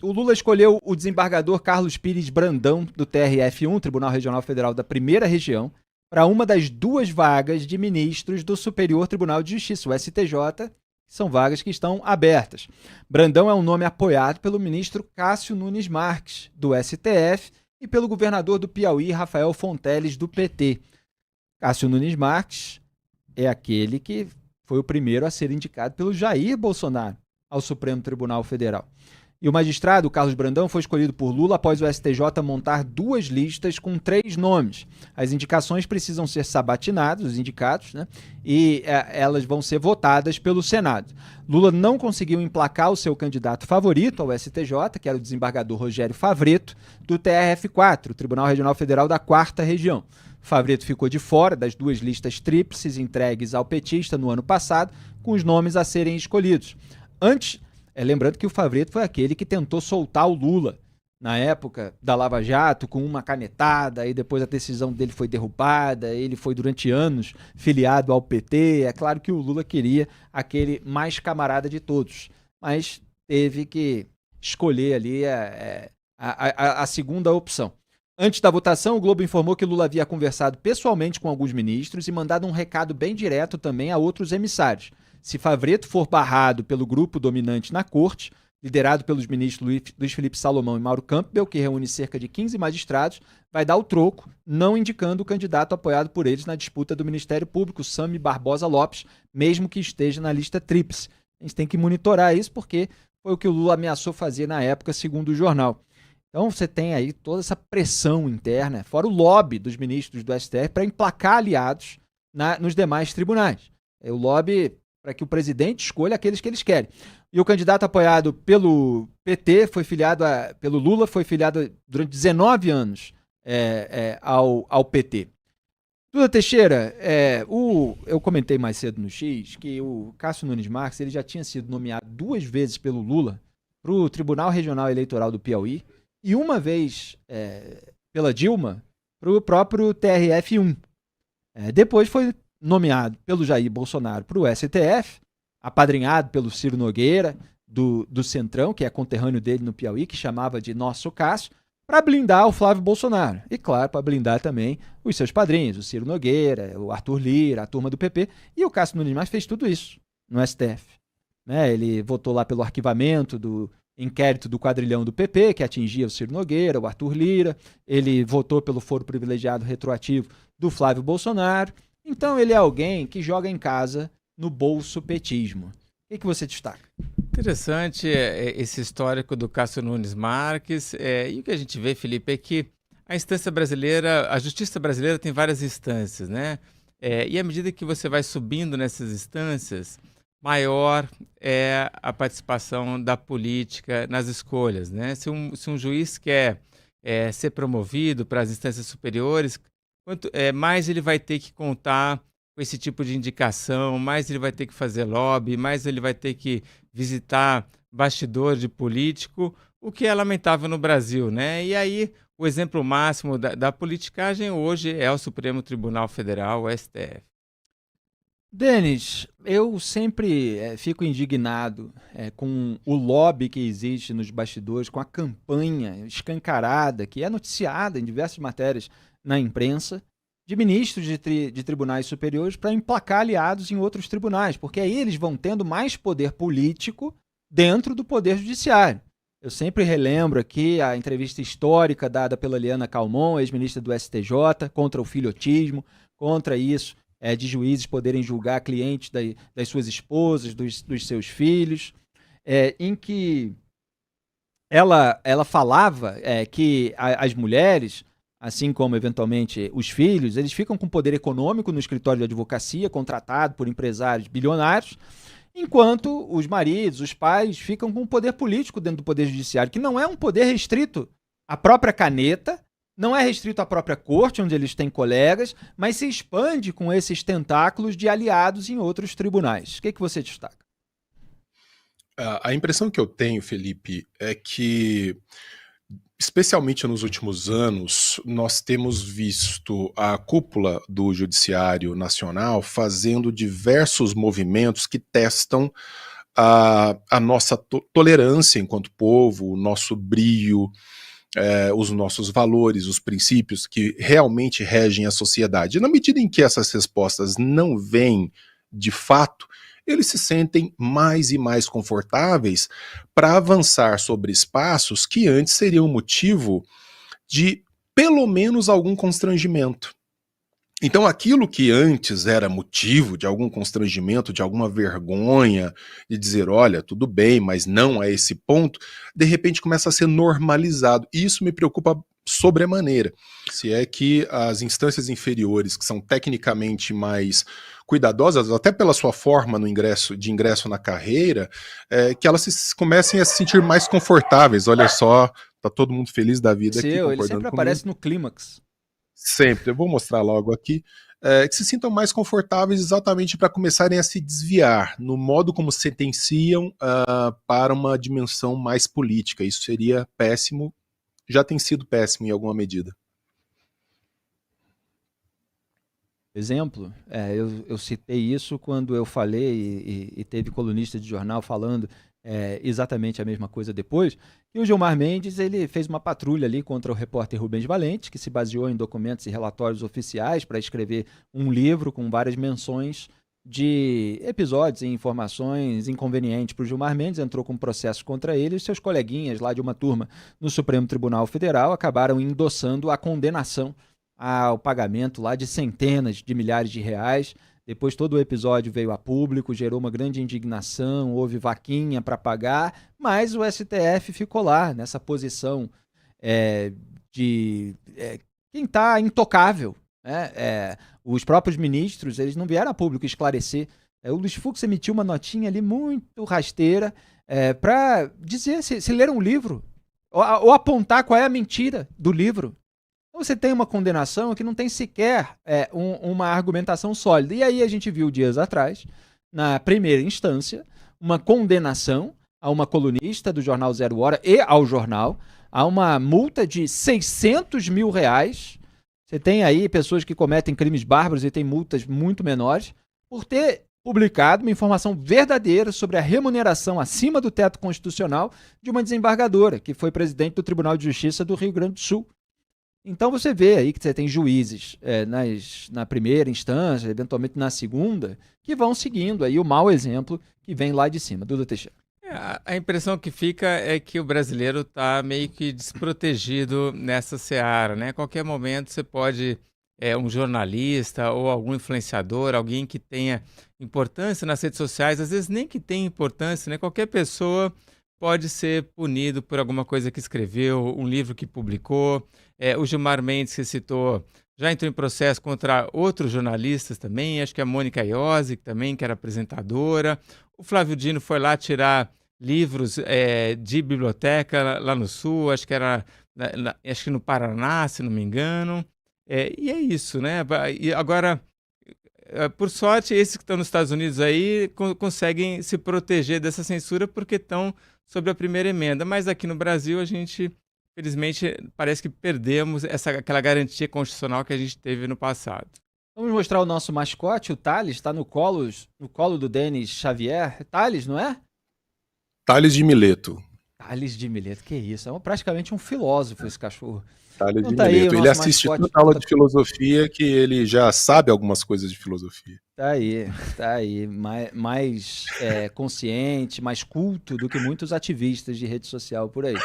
o Lula escolheu o desembargador Carlos Pires Brandão, do TRF1, Tribunal Regional Federal da Primeira Região, para uma das 2 vagas de ministros do Superior Tribunal de Justiça, o STJ, que são vagas que estão abertas. Brandão é um nome apoiado pelo ministro Cássio Nunes Marques, do STF, e pelo governador do Piauí, Rafael Fonteles, do PT. Cássio Nunes Marques é aquele que foi o primeiro a ser indicado pelo Jair Bolsonaro ao Supremo Tribunal Federal. E o magistrado Carlos Brandão foi escolhido por Lula após o STJ montar 2 listas com 3 nomes. As indicações precisam ser sabatinadas, os indicados, né? E elas vão ser votadas pelo Senado. Lula não conseguiu emplacar o seu candidato favorito ao STJ, que era o desembargador Rogério Favreto, do TRF4, Tribunal Regional Federal da 4ª Região. Favreto ficou de fora das 2 listas tríplices entregues ao petista no ano passado, com os nomes a serem escolhidos. Lembrando que o Favreto foi aquele que tentou soltar o Lula na época da Lava Jato com uma canetada, e depois a decisão dele foi derrubada, ele foi durante anos filiado ao PT. É claro que o Lula queria aquele mais camarada de todos, mas teve que escolher ali a segunda opção. Antes da votação, o Globo informou que Lula havia conversado pessoalmente com alguns ministros e mandado um recado bem direto também a outros emissários. Se Favreto for barrado pelo grupo dominante na corte, liderado pelos ministros Luiz Felipe Salomão e Mauro Campbell, que reúne cerca de 15 magistrados, vai dar o troco, não indicando o candidato apoiado por eles na disputa do Ministério Público, Sami Barbosa Lopes, mesmo que esteja na lista tríplice. A gente tem que monitorar isso porque foi o que o Lula ameaçou fazer na época, segundo o jornal. Então você tem aí toda essa pressão interna, fora o lobby dos ministros do STF para emplacar aliados nos demais tribunais. É o lobby para que o presidente escolha aqueles que eles querem. E o candidato apoiado pelo PT, pelo Lula, foi filiado durante 19 anos ao PT. Duda Teixeira, eu comentei mais cedo no X que o Cássio Nunes Marques ele já tinha sido nomeado 2 vezes pelo Lula para o Tribunal Regional Eleitoral do Piauí e uma vez pela Dilma para o próprio TRF1. Depois foi nomeado pelo Jair Bolsonaro para o STF, apadrinhado pelo Ciro Nogueira, do Centrão, que é conterrâneo dele no Piauí, que chamava de Nosso Cássio, para blindar o Flávio Bolsonaro. E, claro, para blindar também os seus padrinhos, o Ciro Nogueira, o Arthur Lira, a turma do PP. E o Cássio Nunes Marques fez tudo isso no STF. Ele votou lá pelo arquivamento do inquérito do quadrilhão do PP, que atingia o Ciro Nogueira, o Arthur Lira. Ele votou pelo foro privilegiado retroativo do Flávio Bolsonaro. Então ele é alguém que joga em casa no bolso petismo. O que você destaca? Interessante esse histórico do Cássio Nunes Marques. E o que a gente vê, Felipe, é que a instância brasileira, a justiça brasileira tem várias instâncias, né? E à medida que você vai subindo nessas instâncias, maior é a participação da política nas escolhas, né? Se um juiz quer ser promovido para as instâncias superiores, mais ele vai ter que contar com esse tipo de indicação, mais ele vai ter que fazer lobby, mais ele vai ter que visitar bastidor de político, o que é lamentável no Brasil, né? E aí o exemplo máximo da politicagem hoje é o Supremo Tribunal Federal, o STF. Denis, eu sempre fico indignado com o lobby que existe nos bastidores, com a campanha escancarada, que é noticiada em diversas matérias na imprensa, de ministros de tribunais superiores para emplacar aliados em outros tribunais, porque aí eles vão tendo mais poder político dentro do poder judiciário. Eu sempre relembro aqui a entrevista histórica dada pela Eliana Calmon, ex-ministra do STJ, contra o filhotismo, contra isso de juízes poderem julgar clientes das suas esposas, dos seus filhos, em que ela falava que as mulheres, assim como, eventualmente, os filhos, eles ficam com poder econômico no escritório de advocacia, contratado por empresários bilionários, enquanto os maridos, os pais, ficam com poder político dentro do poder judiciário, que não é um poder restrito à própria caneta, não é restrito à própria corte, onde eles têm colegas, mas se expande com esses tentáculos de aliados em outros tribunais. O que você destaca? A impressão que eu tenho, Felipe, é que, especialmente nos últimos anos, nós temos visto a cúpula do Judiciário Nacional fazendo diversos movimentos que testam a nossa tolerância enquanto povo, o nosso brio, os nossos valores, os princípios que realmente regem a sociedade. E na medida em que essas respostas não vêm de fato, eles se sentem mais e mais confortáveis para avançar sobre espaços que antes seriam motivo de pelo menos algum constrangimento. Então, aquilo que antes era motivo de algum constrangimento, de alguma vergonha, de dizer, olha, tudo bem, mas não a esse ponto, de repente começa a ser normalizado. E isso me preocupa sobremaneira. Se é que as instâncias inferiores, que são tecnicamente mais cuidadosas, até pela sua forma de ingresso na carreira, que elas comecem a se sentir mais confortáveis. Olha só, tá todo mundo feliz da vida aqui, Ele concordando sempre comigo. aparece no clímax. Sempre, eu vou mostrar logo aqui, que se sintam mais confortáveis exatamente para começarem a se desviar no modo como sentenciam para uma dimensão mais política. Isso seria péssimo, já tem sido péssimo em alguma medida. Exemplo, eu citei isso quando eu falei e teve colunista de jornal falando exatamente a mesma coisa depois, que o Gilmar Mendes ele fez uma patrulha ali contra o repórter Rubens Valente, que se baseou em documentos e relatórios oficiais para escrever um livro com várias menções de episódios e informações inconvenientes para o Gilmar Mendes, entrou com um processo contra ele e seus coleguinhas lá de uma turma no Supremo Tribunal Federal acabaram endossando a condenação ao pagamento lá de centenas de milhares de reais. Depois todo o episódio veio a público, gerou uma grande indignação, houve vaquinha para pagar, mas o STF ficou lá nessa posição de quem está intocável. Os próprios ministros eles não vieram a público esclarecer. O Luiz Fux emitiu uma notinha ali muito rasteira para dizer se leram um livro ou apontar qual é a mentira do livro. Então você tem uma condenação que não tem sequer uma argumentação sólida. E aí a gente viu dias atrás, na primeira instância, uma condenação a uma colunista do jornal Zero Hora e ao jornal, a uma multa de R$600 mil. Você tem aí pessoas que cometem crimes bárbaros e têm multas muito menores por ter publicado uma informação verdadeira sobre a remuneração acima do teto constitucional de uma desembargadora, que foi presidente do Tribunal de Justiça do Rio Grande do Sul. Então você vê aí que você tem juízes na primeira instância, eventualmente na segunda, que vão seguindo aí o mau exemplo que vem lá de cima. Duda Teixeira. A impressão que fica é que o brasileiro está meio que desprotegido nessa seara, né? A qualquer momento você pode, um jornalista ou algum influenciador, alguém que tenha importância nas redes sociais, às vezes nem que tenha importância, né? Qualquer pessoa pode ser punido por alguma coisa que escreveu, um livro que publicou. O Gilmar Mendes, que citou, já entrou em processo contra outros jornalistas também, acho que a Mônica Iose, que também que era apresentadora. O Flávio Dino foi lá tirar livros de biblioteca lá no Sul, acho que era acho que no Paraná, se não me engano. E é isso, né? E agora, por sorte, esses que estão nos Estados Unidos aí conseguem se proteger dessa censura porque estão sobre a primeira emenda. Mas aqui no Brasil, a gente, felizmente, parece que perdemos aquela garantia constitucional que a gente teve no passado. Vamos mostrar o nosso mascote, o Thales, está no colo do Denis Xavier. Thales, não é? Thales de Mileto. Thales de Mileto, que isso? É praticamente um filósofo esse cachorro. Thales de Mileto. Ele assiste tanta aula de filosofia que ele já sabe algumas coisas de filosofia. Tá aí. Mais consciente, mais culto do que muitos ativistas de rede social por aí.